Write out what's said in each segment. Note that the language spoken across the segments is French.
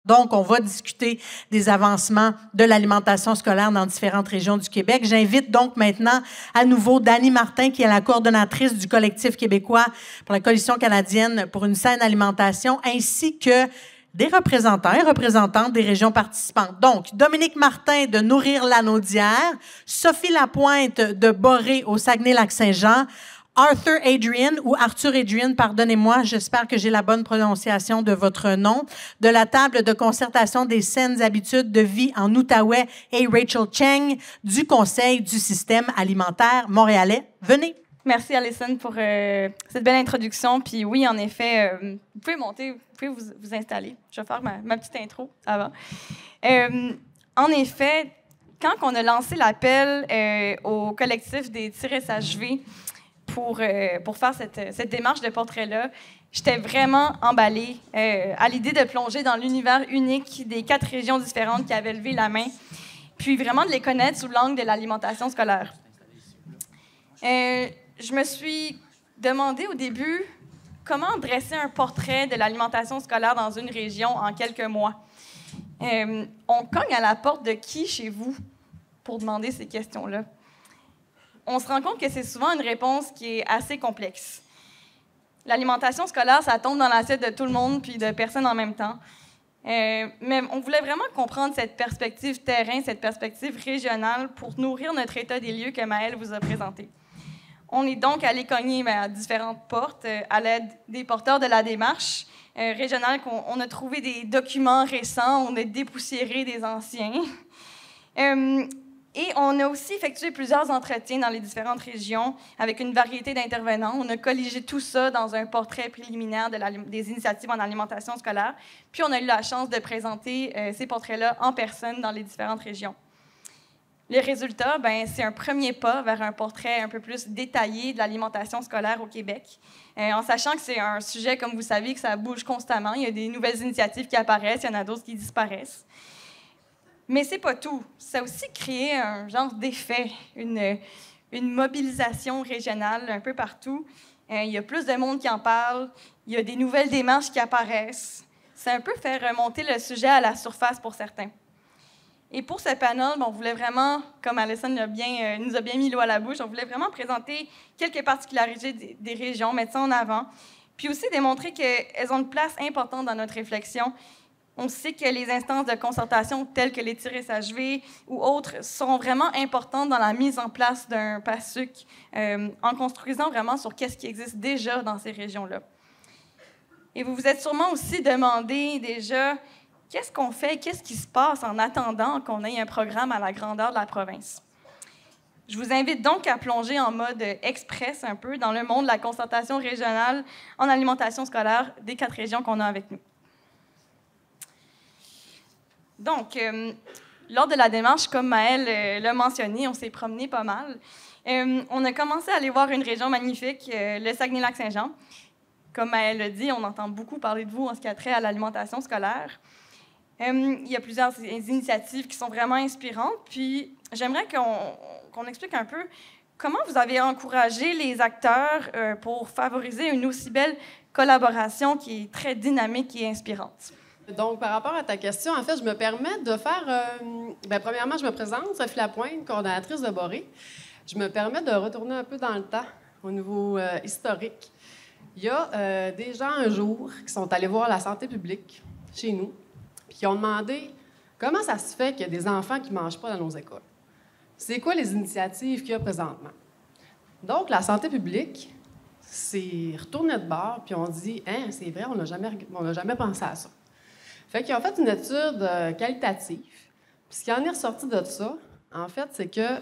Donc, on va discuter des avancements de l'alimentation scolaire dans différentes régions du Québec. J'invite donc maintenant à nouveau Dany Martin, qui est la coordonnatrice du collectif québécois pour la Coalition canadienne pour une saine alimentation, ainsi que des représentants et représentantes des régions participantes. Donc, Dominique Martin de Nourrir-Lanaudière, Sophie Lapointe de Boré au Saguenay-Lac-Saint-Jean, Arthur Adrian, pardonnez-moi, j'espère que j'ai la bonne prononciation de votre nom, de la table de concertation des saines habitudes de vie en Outaouais, et Rachel Cheng du Conseil du système alimentaire montréalais. Venez. Merci, Alison, pour cette belle introduction. Puis oui, en effet, vous pouvez monter, vous pouvez vous installer. Je vais faire ma petite intro avant. En effet, quand on a lancé l'appel au collectif des SHV pour faire cette démarche de portrait-là, j'étais vraiment emballée à l'idée de plonger dans l'univers unique des 4 régions différentes qui avaient levé la main, puis vraiment de les connaître sous l'angle de l'alimentation scolaire. Je me suis demandé au début comment dresser un portrait de l'alimentation scolaire dans une région en quelques mois. On cogne à la porte de qui chez vous pour demander ces questions-là? On se rend compte que c'est souvent une réponse qui est assez complexe. L'alimentation scolaire, ça tombe dans l'assiette de tout le monde puis de personne en même temps. Mais on voulait vraiment comprendre cette perspective terrain, cette perspective régionale pour nourrir notre état des lieux que Maëlle vous a présenté. On est donc allé cogner à différentes portes à l'aide des porteurs de la démarche régionale. On a trouvé des documents récents, on a dépoussiéré des anciens. Et on a aussi effectué plusieurs entretiens dans les différentes régions avec une variété d'intervenants. On a colligé tout ça dans un portrait préliminaire des initiatives en alimentation scolaire. Puis on a eu la chance de présenter ces portraits-là en personne dans les différentes régions. Le résultat, c'est un premier pas vers un portrait un peu plus détaillé de l'alimentation scolaire au Québec, en sachant que c'est un sujet, comme vous savez, que ça bouge constamment. Il y a des nouvelles initiatives qui apparaissent, il y en a d'autres qui disparaissent. Mais c'est pas tout. Ça a aussi créé un genre d'effet, une mobilisation régionale un peu partout. Il y a plus de monde qui en parle, il y a des nouvelles démarches qui apparaissent. Ça a un peu fait remonter le sujet à la surface pour certains. Et pour ce panel, on voulait vraiment, comme Alison nous a bien mis l'eau à la bouche, on voulait vraiment présenter quelques particularités des régions, mettre ça en avant, puis aussi démontrer qu'elles ont une place importante dans notre réflexion. On sait que les instances de concertation telles que les SHV ou autres sont vraiment importantes dans la mise en place d'un PASUC, en construisant vraiment sur qu'est-ce qui existe déjà dans ces régions-là. Et vous vous êtes sûrement aussi demandé déjà qu'est-ce qu'on fait, qu'est-ce qui se passe en attendant qu'on ait un programme à la grandeur de la province. Je vous invite donc à plonger en mode express un peu dans le monde de la concertation régionale en alimentation scolaire des 4 régions qu'on a avec nous. Donc, lors de la démarche, comme Maëlle l'a mentionné, on s'est promené pas mal. On a commencé à aller voir une région magnifique, le Saguenay-Lac-Saint-Jean. Comme Maëlle l'a dit, on entend beaucoup parler de vous en ce qui a trait à l'alimentation scolaire. Il y a plusieurs initiatives qui sont vraiment inspirantes. Puis, j'aimerais qu'on explique un peu comment vous avez encouragé les acteurs pour favoriser une aussi belle collaboration qui est très dynamique et inspirante. Donc, par rapport à ta question, en fait, je me permets de faire... premièrement, je me présente, Sophie Lapointe, coordonnatrice de Boré. Je me permets de retourner un peu dans le temps, au niveau historique. Il y a des gens, un jour, qui sont allés voir la santé publique chez nous, puis qui ont demandé comment ça se fait qu'il y a des enfants qui ne mangent pas dans nos écoles. C'est quoi les initiatives qu'il y a présentement? Donc, la santé publique s'est retournée de bord, puis on dit « Hein, c'est vrai, on n'a jamais pensé à ça. » Fait qu'ils ont fait une étude qualitative. Puis ce qui en est ressorti de ça, en fait, c'est que,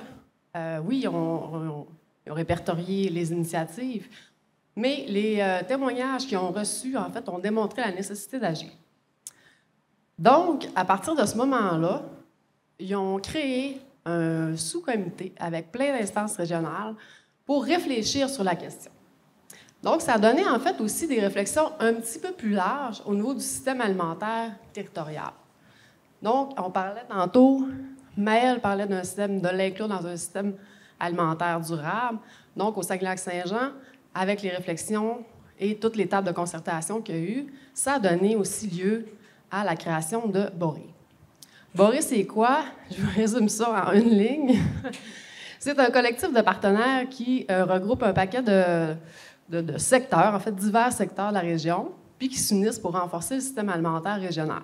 oui, ils ont répertorié les initiatives, mais les témoignages qu'ils ont reçus, en fait, ont démontré la nécessité d'agir. Donc, à partir de ce moment-là, ils ont créé un sous-comité avec plein d'instances régionales pour réfléchir sur la question. Donc, ça a donné en fait aussi des réflexions un petit peu plus larges au niveau du système alimentaire territorial. Donc, on parlait tantôt, Maëlle parlait d'un système, de l'inclure dans un système alimentaire durable. Donc, au Saguenay-Lac-Saint-Jean, avec les réflexions et toutes les tables de concertation qu'il y a eu, ça a donné aussi lieu à la création de Boré. Boré, c'est quoi? Je vous résume ça en une ligne. C'est un collectif de partenaires qui regroupe un paquet de secteurs, en fait, divers secteurs de la région, puis qui s'unissent pour renforcer le système alimentaire régional.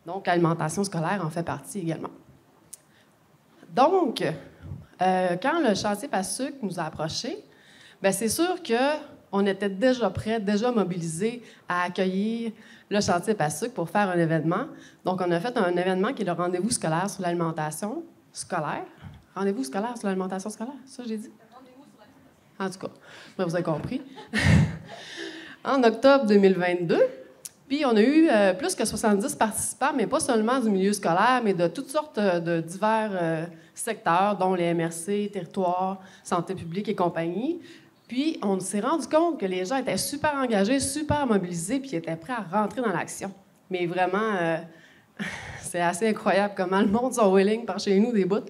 Donc, l'alimentation scolaire en fait partie également. Donc, quand le chantier PASSUC nous a approchés, bien, c'est sûr qu'on était déjà prêts, déjà mobilisés à accueillir le chantier PASSUC pour faire un événement. Donc, on a fait un événement qui est le rendez-vous scolaire sur l'alimentation scolaire. Rendez-vous scolaire sur l'alimentation scolaire, ça j'ai dit? En tout cas, vous avez compris. En octobre 2022, puis on a eu plus que 70 participants, mais pas seulement du milieu scolaire, mais de toutes sortes de divers secteurs, dont les MRC, territoires, santé publique et compagnie. Puis on s'est rendu compte que les gens étaient super engagés, super mobilisés, puis étaient prêts à rentrer dans l'action. Mais vraiment, c'est assez incroyable comment le monde sont willing par chez nous des bouts.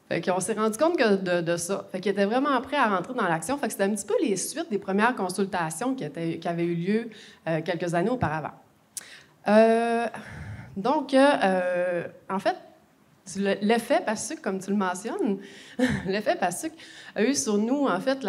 Fait qu'on s'est rendu compte de ça. Fait qu'ils étaient vraiment prêts à rentrer dans l'action. Fait que c'était un petit peu les suites des premières consultations qui avaient eu lieu quelques années auparavant. Donc, en fait, l'effet PASSUC, comme tu le mentionnes, l'effet PASSUC a eu sur nous, en fait,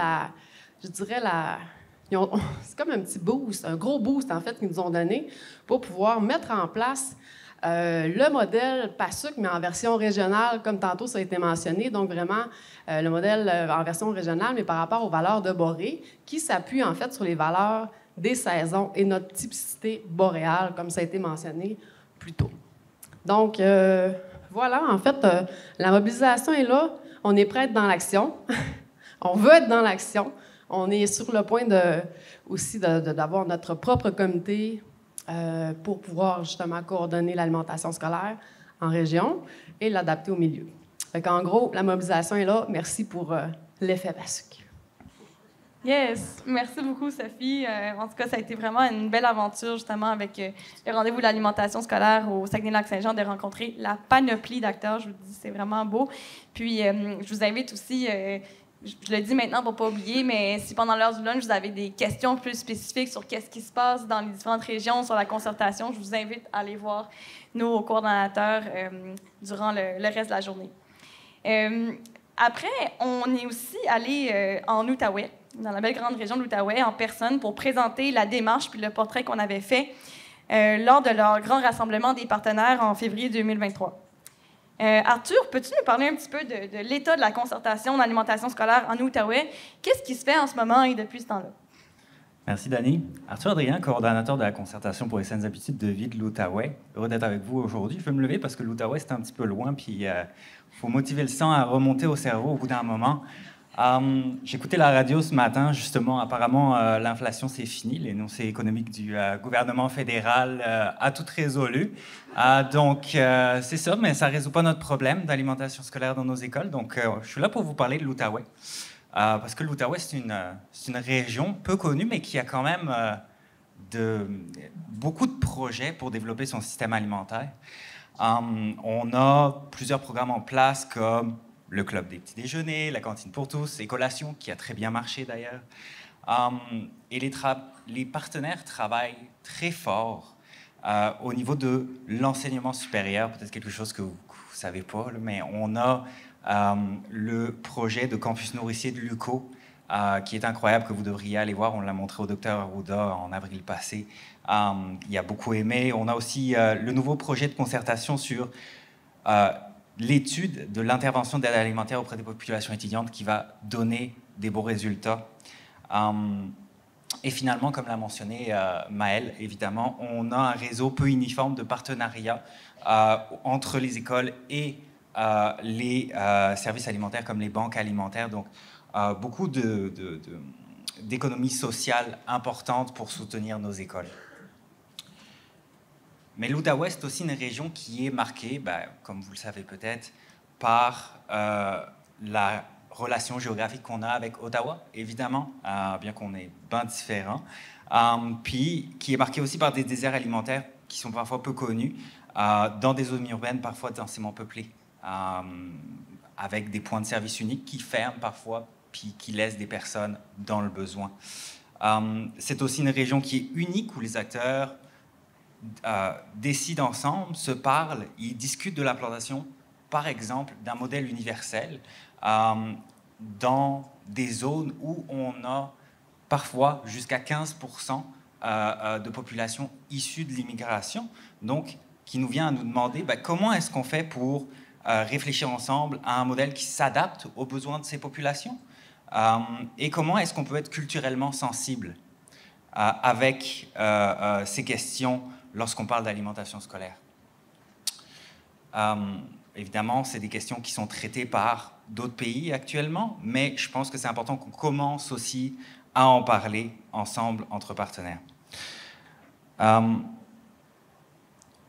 c'est comme un petit boost, un gros boost, en fait, qu'ils nous ont donné pour pouvoir mettre en place le modèle PASSUC, mais en version régionale, comme tantôt ça a été mentionné. Donc, vraiment, le modèle en version régionale, mais par rapport aux valeurs de Boré, qui s'appuie en fait sur les valeurs des saisons et notre typicité boréale, comme ça a été mentionné plus tôt. Donc, voilà, en fait, la mobilisation est là. On est prêt à être dans l'action. On veut être dans l'action. On est sur le point aussi d'avoir notre propre comité pour pouvoir justement coordonner l'alimentation scolaire en région et l'adapter au milieu. Fait qu'en gros, la mobilisation est là. Merci pour l'effet PASSUC. Yes! Merci beaucoup, Sophie. En tout cas, ça a été vraiment une belle aventure, justement, avec le rendez-vous de l'alimentation scolaire au Saguenay-Lac-Saint-Jean, de rencontrer la panoplie d'acteurs. Je vous dis, c'est vraiment beau. Puis, je vous invite aussi... je le dis maintenant pour ne pas oublier, mais si pendant l'heure du lunch, vous avez des questions plus spécifiques sur qu'est-ce qui se passe dans les différentes régions, sur la concertation, je vous invite à aller voir nos coordonnateurs durant le reste de la journée. Après, on est aussi allé en Outaouais, dans la belle grande région de l'Outaouais, en personne, pour présenter la démarche puis le portrait qu'on avait fait lors de leur grand rassemblement des partenaires en février 2023. Arthur, peux-tu nous parler un petit peu de l'état de la concertation d'alimentation scolaire en Outaouais? Qu'est-ce qui se fait en ce moment et depuis ce temps-là? Merci, Dani. Arthur Adrien, coordonnateur de la concertation pour les saines habitudes de vie de l'Outaouais. Heureux d'être avec vous aujourd'hui. Je vais me lever parce que l'Outaouais, c'est un petit peu loin, puis il faut motiver le sang à remonter au cerveau au bout d'un moment. J'écoutais la radio ce matin, justement. Apparemment, l'inflation, c'est fini. L'énoncé économique du gouvernement fédéral a tout résolu. Donc, c'est ça, mais ça ne résout pas notre problème d'alimentation scolaire dans nos écoles. Donc, je suis là pour vous parler de l'Outaouais. Parce que l'Outaouais, c'est une région peu connue, mais qui a quand même beaucoup de projets pour développer son système alimentaire. On a plusieurs programmes en place, comme le club des petits déjeuners, la cantine pour tous, et collations, qui a très bien marché d'ailleurs. Et les partenaires travaillent très fort au niveau de l'enseignement supérieur, peut-être quelque chose que vous ne savez pas, mais on a le projet de campus nourricier de l'UQO, qui est incroyable, que vous devriez aller voir. On l'a montré au Dr Arruda en avril passé. Il a beaucoup aimé. On a aussi le nouveau projet de concertation sur l'étude de l'intervention d'aide alimentaire auprès des populations étudiantes, qui va donner des beaux résultats. Et finalement, comme l'a mentionné Maëlle, évidemment, on a un réseau peu uniforme de partenariats entre les écoles et les services alimentaires, comme les banques alimentaires. Donc, beaucoup d'économies sociales importantes pour soutenir nos écoles. Mais l'Outaouais, c'est aussi une région qui est marquée, comme vous le savez peut-être, par la relation géographique qu'on a avec Ottawa, évidemment, bien qu'on est bien différents, puis qui est marquée aussi par des déserts alimentaires qui sont parfois peu connus, dans des zones urbaines parfois densément peuplées, avec des points de service uniques qui ferment parfois, puis qui laissent des personnes dans le besoin. C'est aussi une région qui est unique, où les acteurs décident ensemble, se parlent, ils discutent de l'implantation, par exemple, d'un modèle universel dans des zones où on a parfois jusqu'à 15% de population issue de l'immigration, donc qui nous vient à nous demander comment est-ce qu'on fait pour réfléchir ensemble à un modèle qui s'adapte aux besoins de ces populations et comment est-ce qu'on peut être culturellement sensible avec ces questions lorsqu'on parle d'alimentation scolaire. Évidemment, c'est des questions qui sont traitées par d'autres pays actuellement, mais je pense que c'est important qu'on commence aussi à en parler ensemble entre partenaires.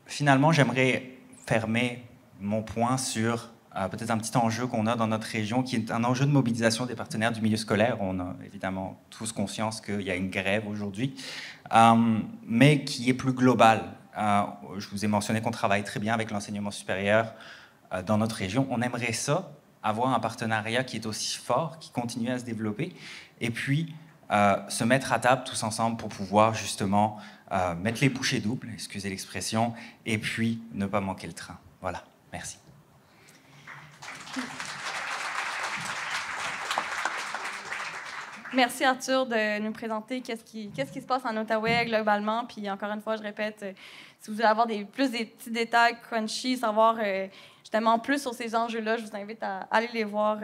Finalement, j'aimerais fermer mon point sur peut-être un petit enjeu qu'on a dans notre région, qui est un enjeu de mobilisation des partenaires du milieu scolaire. On a évidemment tous conscience qu'il y a une grève aujourd'hui, mais qui est plus global. Je vous ai mentionné qu'on travaille très bien avec l'enseignement supérieur dans notre région. On aimerait ça, avoir un partenariat qui est aussi fort, qui continue à se développer, et puis se mettre à table tous ensemble pour pouvoir justement mettre les bouchées doubles, excusez l'expression, et puis ne pas manquer le train. Voilà, merci. Merci Arthur de nous présenter qu'est-ce qui se passe en Outaouais globalement. Puis encore une fois, je répète, si vous voulez avoir des petits détails crunchy, savoir justement plus sur ces enjeux-là, je vous invite à aller les voir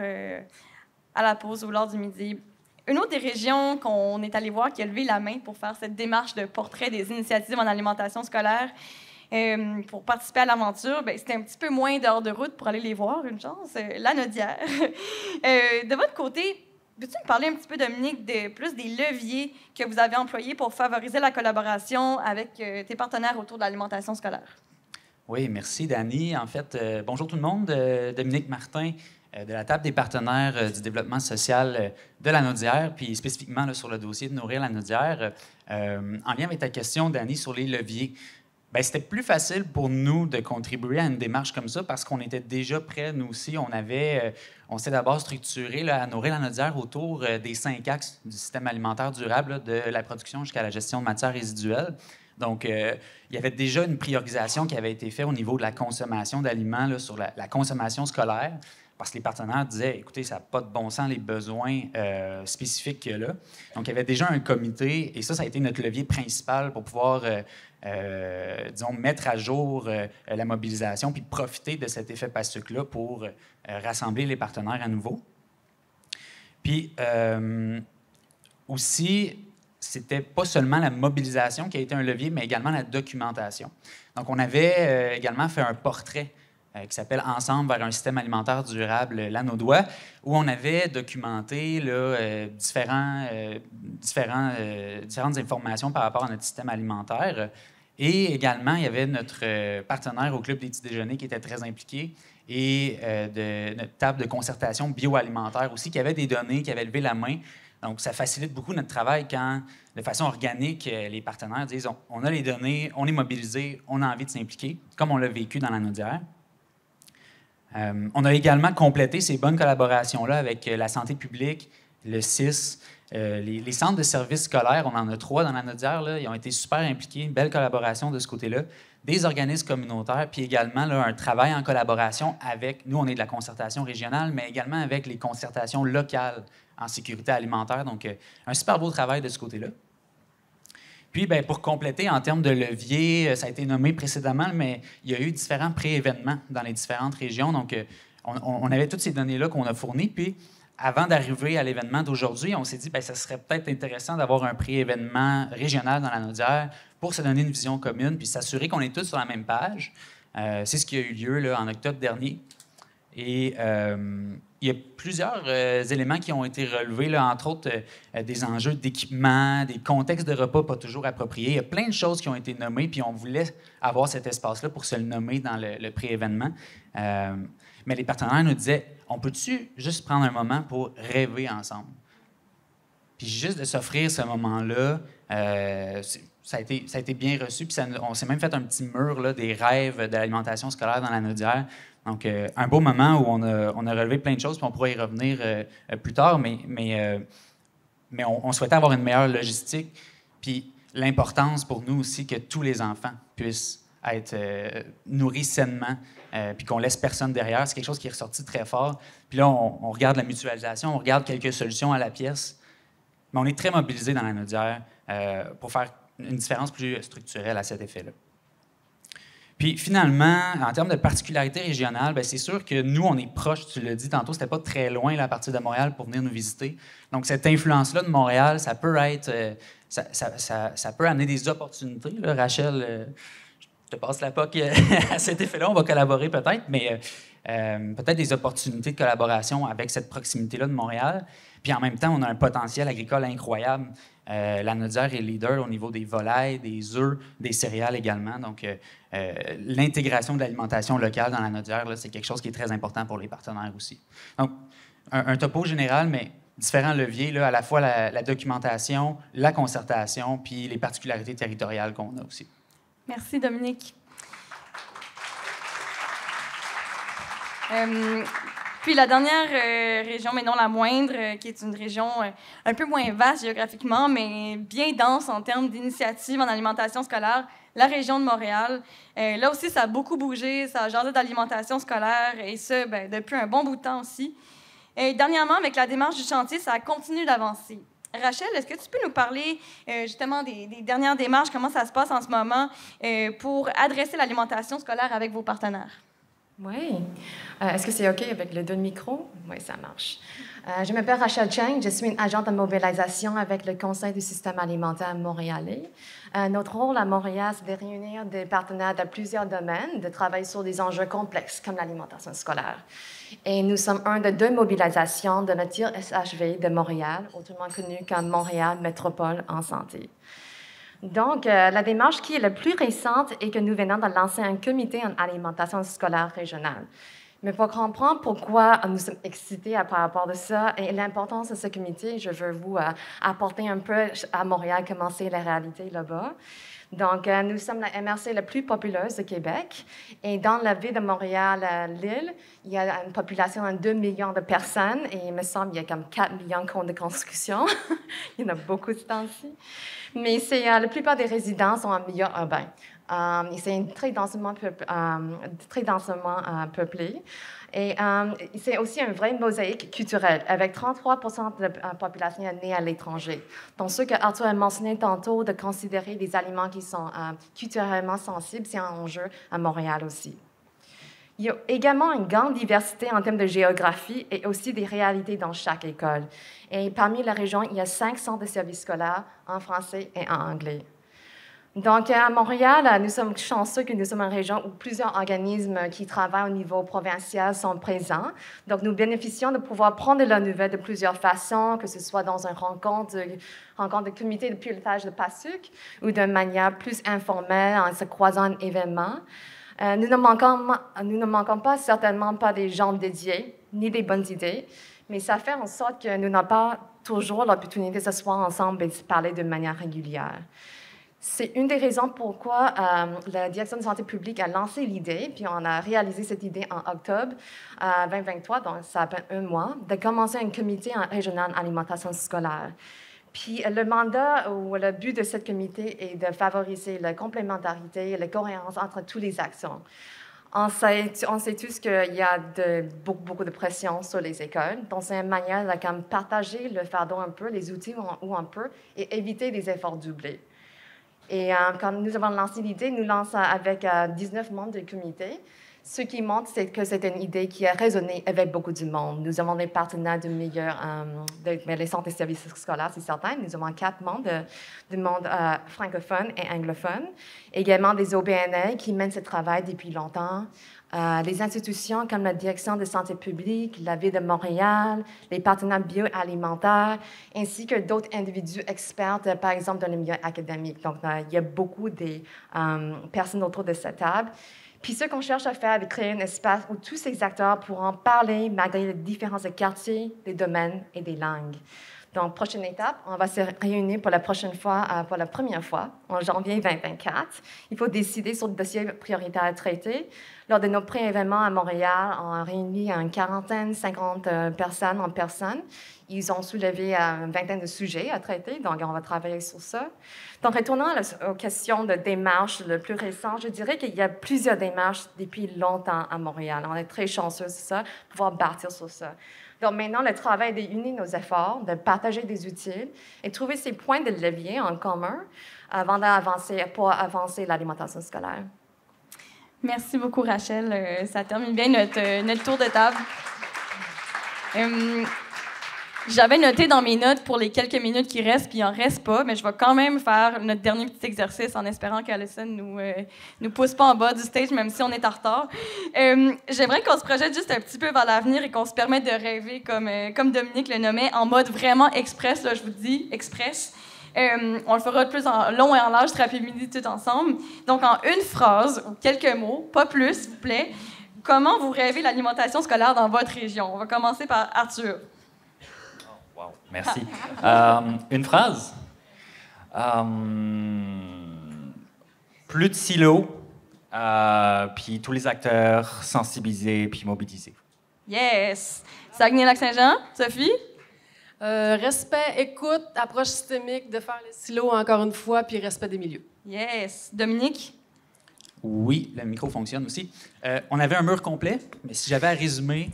à la pause ou lors du midi. Une autre des régions qu'on est allé voir qui a levé la main pour faire cette démarche de portrait des initiatives en alimentation scolaire, pour participer à l'aventure, c'était un petit peu moins d'heures de route pour aller les voir, une chance, Lanaudière. De votre côté, peux-tu me parler un petit peu, Dominique, plus des leviers que vous avez employés pour favoriser la collaboration avec tes partenaires autour de l'alimentation scolaire? Oui, merci, Dani. En fait, bonjour tout le monde. Dominique Martin, de la table des partenaires du développement social de Lanaudière, puis spécifiquement là, sur le dossier de Nourrir Lanaudière. En lien avec ta question, Dani, sur les leviers, c'était plus facile pour nous de contribuer à une démarche comme ça parce qu'on était déjà prêts, nous aussi. On s'est d'abord structuré là, à Nourrir Lanaudière autour des 5 axes du système alimentaire durable, là, de la production jusqu'à la gestion de matières résiduelles. Donc, il y avait déjà une priorisation qui avait été faite au niveau de la consommation d'aliments, là, sur la consommation scolaire, parce que les partenaires disaient, écoutez, ça n'a pas de bon sens, les besoins spécifiques qu'il y a là. Donc, il y avait déjà un comité, et ça a été notre levier principal pour pouvoir, disons, mettre à jour la mobilisation, puis profiter de cet effet PASUC-là pour rassembler les partenaires à nouveau. Puis, aussi, c'était pas seulement la mobilisation qui a été un levier, mais également la documentation. Donc, on avait également fait un portrait qui s'appelle « Ensemble vers un système alimentaire durable Lanaudois », où on avait documenté là, différentes informations par rapport à notre système alimentaire. Et également, il y avait notre partenaire au Club des petits déjeuners qui était très impliqué et de notre table de concertation bioalimentaire aussi, qui avait des données, qui avait levé la main. Donc, ça facilite beaucoup notre travail quand, de façon organique, les partenaires disent on a les données, on est mobilisé, on a envie de s'impliquer, comme on l'a vécu dans Lanaudière. On a également complété ces bonnes collaborations-là avec la santé publique, le CIS, les centres de services scolaires. On en a 3 dans Lanaudière, là, ils ont été super impliqués, une belle collaboration de ce côté-là. Des organismes communautaires, puis également là, un travail en collaboration avec, nous on est de la concertation régionale, mais également avec les concertations locales en sécurité alimentaire. Donc, un super beau travail de ce côté-là. Puis, pour compléter, en termes de levier, ça a été nommé précédemment, mais il y a eu différents pré-événements dans les différentes régions. Donc, on avait toutes ces données-là qu'on a fournies. Puis, avant d'arriver à l'événement d'aujourd'hui, on s'est dit que ça serait peut-être intéressant d'avoir un pré-événement régional dans Lanaudière pour se donner une vision commune puis s'assurer qu'on est tous sur la même page. C'est ce qui a eu lieu là, en octobre dernier. Et il y a plusieurs éléments qui ont été relevés, là, entre autres des enjeux d'équipement, des contextes de repas pas toujours appropriés. Il y a plein de choses qui ont été nommées, puis on voulait avoir cet espace-là pour se le nommer dans le pré-événement. Mais les partenaires nous disaient, on peut-tu juste prendre un moment pour rêver ensemble? Puis juste de s'offrir ce moment-là, ça a été bien reçu. Puis on s'est même fait un petit mur là, des rêves de l'alimentation scolaire dans Lanaudière. Donc, un beau moment où on a relevé plein de choses, puis on pourra y revenir plus tard, mais on souhaitait avoir une meilleure logistique. Puis, l'importance pour nous aussi que tous les enfants puissent être nourris sainement, puis qu'on laisse personne derrière. C'est quelque chose qui est ressorti très fort. Puis là, on regarde la mutualisation, on regarde quelques solutions à la pièce, mais on est très mobilisés dans la Naudière pour faire une différence plus structurelle à cet effet-là. Puis finalement, en termes de particularité régionale, bien, c'est sûr que nous, on est proche, tu l'as dit tantôt, c'était pas très loin là, à partir de Montréal pour venir nous visiter. Donc cette influence-là de Montréal, ça peut être, ça peut amener des opportunités. Là. Rachel, je te passe la POC à cet effet-là, on va collaborer peut-être, mais peut-être des opportunités de collaboration avec cette proximité-là de Montréal. Puis en même temps, on a un potentiel agricole incroyable. La Naudière est leader au niveau des volailles, des œufs, des céréales également. Donc, l'intégration de l'alimentation locale dans la Naudière, c'est quelque chose qui est très important pour les partenaires aussi. Donc, un topo général, mais différents leviers, là, à la fois la documentation, la concertation, puis les particularités territoriales qu'on a aussi. Merci, Dominique. Puis la dernière région, mais non la moindre, qui est une région un peu moins vaste géographiquement, mais bien dense en termes d'initiatives en alimentation scolaire, la région de Montréal. Là aussi, ça a beaucoup bougé, ça a jasé d'alimentation scolaire, et ça, ben, depuis un bon bout de temps aussi. Et dernièrement, avec la démarche du chantier, ça a continué d'avancer. Rachel, est-ce que tu peux nous parler justement des dernières démarches, comment ça se passe en ce moment pour adresser l'alimentation scolaire avec vos partenaires? Oui. Est-ce que c'est OK avec les deux micros? Oui, ça marche. Je m'appelle Rachel Cheng. Je suis une agente de mobilisation avec le Conseil du système alimentaire montréalais. Notre rôle à Montréal, c'est de réunir des partenaires de plusieurs domaines, de travailler sur des enjeux complexes comme l'alimentation scolaire. Et nous sommes un de deux mobilisations de notre SHV de Montréal, autrement connu comme Montréal Métropole en santé. Donc, la démarche qui est la plus récente est que nous venons de lancer un comité en alimentation scolaire régionale. Mais pour comprendre pourquoi nous sommes excités par rapport à ça et l'importance de ce comité, je veux vous apporter un peu à Montréal comment c'est la réalité là-bas. Donc, nous sommes la MRC la plus populeuse de Québec. Et dans la ville de Montréal-Lille, il y a une population de 2 millions de personnes. Et il me semble qu'il y a comme 4 millions de comptes de construction. Il y en a beaucoup de temps-ci. Mais la plupart des résidents sont en milieu urbain. C'est très densément peuplé. Et c'est aussi une vraie mosaïque culturelle, avec 33% de la population née à l'étranger. Donc, ce qu'Arthur a mentionné tantôt, de considérer les aliments qui sont culturellement sensibles, c'est un enjeu à Montréal aussi. Il y a également une grande diversité en termes de géographie et aussi des réalités dans chaque école. Et parmi la région, il y a 5 centres de services scolaires en français et en anglais. Donc, à Montréal, nous sommes chanceux que nous sommes une région où plusieurs organismes qui travaillent au niveau provincial sont présents. Donc, nous bénéficions de pouvoir prendre leurs nouvelles de plusieurs façons, que ce soit dans une rencontre de comité de pilotage de PASUC ou de manière plus informelle en se croisant un événement. Nous ne manquons pas certainement pas des gens dédiés, ni des bonnes idées, mais ça fait en sorte que nous n'avons pas toujours l'opportunité de s'asseoir ensemble et de parler de manière régulière. C'est une des raisons pourquoi la Direction de santé publique a lancé l'idée, puis on a réalisé cette idée en octobre 2023, donc ça a à peine un mois, de commencer un comité régional d'alimentation scolaire. Puis le mandat ou le but de ce comité est de favoriser la complémentarité et la cohérence entre toutes les actions. On sait tous qu'il y a beaucoup de pression sur les écoles. Donc, c'est une manière de partager le fardeau un peu, les outils où on peut, et éviter des efforts doublés. Et quand nous avons lancé l'idée, nous lançons avec 19 membres du comité. Ce qui montre, c'est que c'est une idée qui a résonné avec beaucoup de monde. Nous avons des partenaires du milieu, les centres de services scolaires, c'est certain. Nous avons 4 membres du monde francophone et anglophone. Également des OBNL qui mènent ce travail depuis longtemps. Les institutions comme la Direction de santé publique, la Ville de Montréal, les partenaires bioalimentaires, ainsi que d'autres individus experts, par exemple, dans le milieu académique. Donc, il y a beaucoup de personnes autour de cette table. Puis ce qu'on cherche à faire, c'est de créer un espace où tous ces acteurs pourront parler malgré les différences de quartiers, des domaines et des langues. Donc, prochaine étape, on va se réunir pour la première fois, en janvier 2024. Il faut décider sur le dossier prioritaire à traiter. Lors de nos pré-événements à Montréal, on a réuni une quarantaine, 50 personnes en personne. Ils ont soulevé une vingtaine de sujets à traiter, donc on va travailler sur ça. Donc, retournant aux questions de démarches le plus récentes, je dirais qu'il y a plusieurs démarches depuis longtemps à Montréal. On est très chanceux, c'est ça, de pouvoir bâtir sur ça. Donc, maintenant, le travail est d'unir nos efforts, de partager des outils et trouver ces points de levier en commun pour avancer l'alimentation scolaire. Merci beaucoup, Rachel. Ça termine bien notre tour de table. J'avais noté dans mes notes pour les quelques minutes qui restent, puis il n'en reste pas, mais je vais quand même faire notre dernier petit exercice en espérant qu'Alison nous pousse pas en bas du stage, même si on est en retard. J'aimerais qu'on se projette juste un petit peu vers l'avenir et qu'on se permette de rêver, comme Dominique le nommait, en mode vraiment express, là, je vous dis, express. On le fera de plus en long et en large, cet après-midi, tout ensemble. Donc, en une phrase ou quelques mots, pas plus, s'il vous plaît, comment vous rêvez l'alimentation scolaire dans votre région? On va commencer par Arthur. Wow, merci. Une phrase? Plus de silos, puis tous les acteurs sensibilisés puis mobilisés. Yes! Saguenay-Lac-Saint-Jean, Sophie? Respect, écoute, approche systémique, de faire les silos encore une fois, puis respect des milieux. Yes! Dominique? Oui, le micro fonctionne aussi. On avait un mur complet, mais si j'avais à résumer,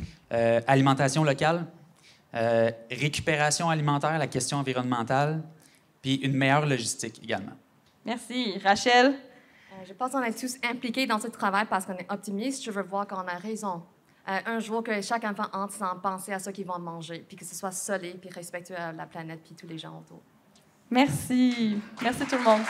alimentation locale, récupération alimentaire, la question environnementale, puis une meilleure logistique également. Merci. Rachel? Je pense qu'on est tous impliqués dans ce travail parce qu'on est optimiste. Je veux voir qu'on a raison. Un jour que chaque enfant entre sans penser à ce qu'ils vont manger, puis que ce soit solide, puis respectueux à la planète, puis tous les gens autour. Merci. Merci tout le monde.